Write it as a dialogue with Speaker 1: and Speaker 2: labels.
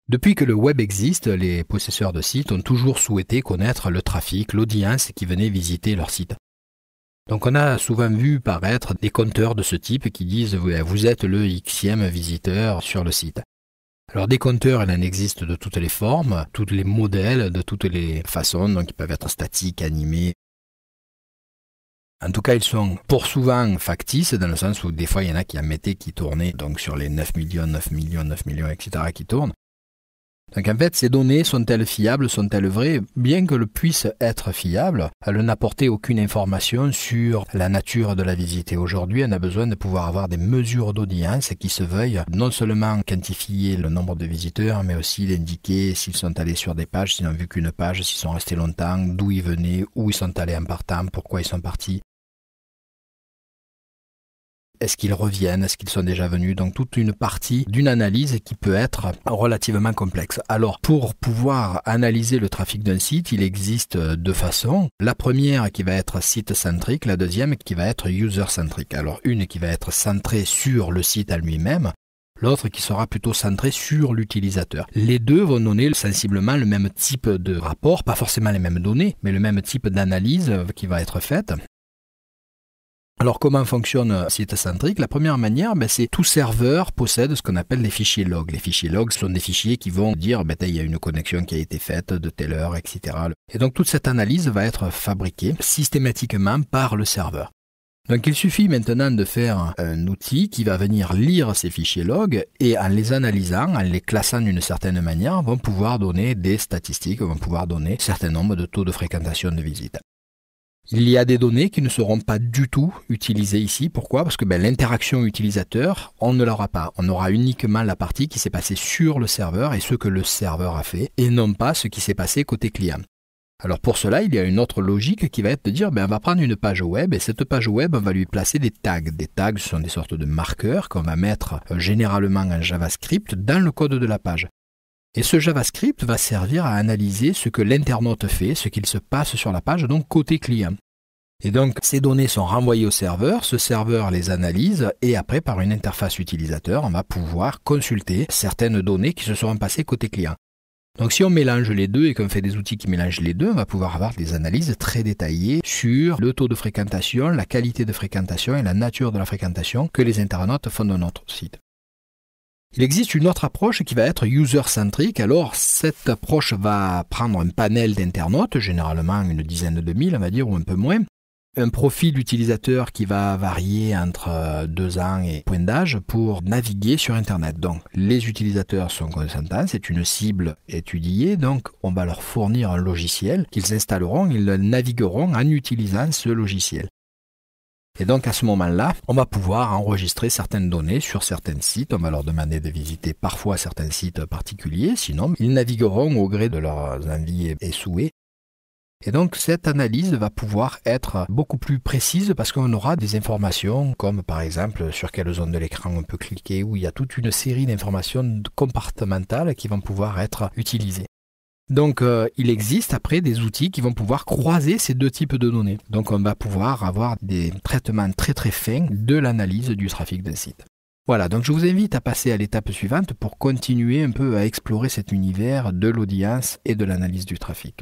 Speaker 1: Depuis que le web existe, les possesseurs de sites ont toujours souhaité connaître le trafic, l'audience qui venait visiter leur site. Donc on a souvent vu paraître des compteurs de ce type qui disent « vous êtes le Xème visiteur sur le site ». Alors des compteurs, il en existe de toutes les formes, tous les modèles, de toutes les façons, donc ils peuvent être statiques, animés. En tout cas, ils sont pour souvent factices, dans le sens où des fois il y en a qui en mettaient qui tournaient, donc sur les 9 millions, etc. qui tournent. Donc en fait, ces données sont-elles fiables, sont-elles vraies? Bien qu'elles puissent être fiables, elles n'apportaient aucune information sur la nature de la visite. Et aujourd'hui, on a besoin de pouvoir avoir des mesures d'audience qui se veuillent non seulement quantifier le nombre de visiteurs, mais aussi d'indiquer s'ils sont allés sur des pages, s'ils n'ont vu qu'une page, s'ils sont restés longtemps, d'où ils venaient, où ils sont allés en partant, pourquoi ils sont partis. Est-ce qu'ils reviennent? Est-ce qu'ils sont déjà venus? Donc toute une partie d'une analyse qui peut être relativement complexe. Alors pour pouvoir analyser le trafic d'un site, il existe deux façons. La première qui va être site-centrique, la deuxième qui va être user-centrique. Alors une qui va être centrée sur le site à lui-même, l'autre qui sera plutôt centrée sur l'utilisateur. Les deux vont donner sensiblement le même type de rapport, pas forcément les mêmes données, mais le même type d'analyse qui va être faite. Alors comment fonctionne site-centrique? La première manière, c'est tout serveur possède ce qu'on appelle les fichiers logs. Les fichiers logs sont des fichiers qui vont dire il y a une connexion qui a été faite de telle heure, etc. Et donc toute cette analyse va être fabriquée systématiquement par le serveur. Donc il suffit maintenant de faire un outil qui va venir lire ces fichiers logs et en les analysant, en les classant d'une certaine manière, vont pouvoir donner des statistiques, vont pouvoir donner un certain nombre de taux de fréquentation de visite. Il y a des données qui ne seront pas du tout utilisées ici. Pourquoi? Parce que l'interaction utilisateur, on ne l'aura pas. On aura uniquement la partie qui s'est passée sur le serveur et ce que le serveur a fait, et non pas ce qui s'est passé côté client. Alors pour cela, il y a une autre logique qui va être de dire, on va prendre une page web, et cette page web, on va lui placer des tags. Des tags, ce sont des sortes de marqueurs qu'on va mettre généralement en JavaScript dans le code de la page. Et ce JavaScript va servir à analyser ce que l'internaute fait, ce qu'il se passe sur la page, donc côté client. Et donc, ces données sont renvoyées au serveur, ce serveur les analyse, et après, par une interface utilisateur, on va pouvoir consulter certaines données qui se seront passées côté client. Donc, si on mélange les deux et qu'on fait des outils qui mélangent les deux, on va pouvoir avoir des analyses très détaillées sur le taux de fréquentation, la qualité de fréquentation et la nature de la fréquentation que les internautes font de notre site. Il existe une autre approche qui va être user-centrique. Alors, cette approche va prendre un panel d'internautes, généralement une dizaine de mille, on va dire, ou un peu moins. Un profil d'utilisateur qui va varier entre 2 ans et point d'âge pour naviguer sur Internet. Donc, les utilisateurs sont consentants, c'est une cible étudiée, donc on va leur fournir un logiciel qu'ils installeront, ils navigueront en utilisant ce logiciel. Et donc à ce moment-là, on va pouvoir enregistrer certaines données sur certains sites. On va leur demander de visiter parfois certains sites particuliers, sinon ils navigueront au gré de leurs envies et souhaits. Et donc cette analyse va pouvoir être beaucoup plus précise parce qu'on aura des informations comme par exemple sur quelle zone de l'écran on peut cliquer, où il y a toute une série d'informations comportementales qui vont pouvoir être utilisées. Donc il existe après des outils qui vont pouvoir croiser ces deux types de données. Donc on va pouvoir avoir des traitements très très fins de l'analyse du trafic d'un site. Voilà, donc je vous invite à passer à l'étape suivante pour continuer un peu à explorer cet univers de l'audience et de l'analyse du trafic.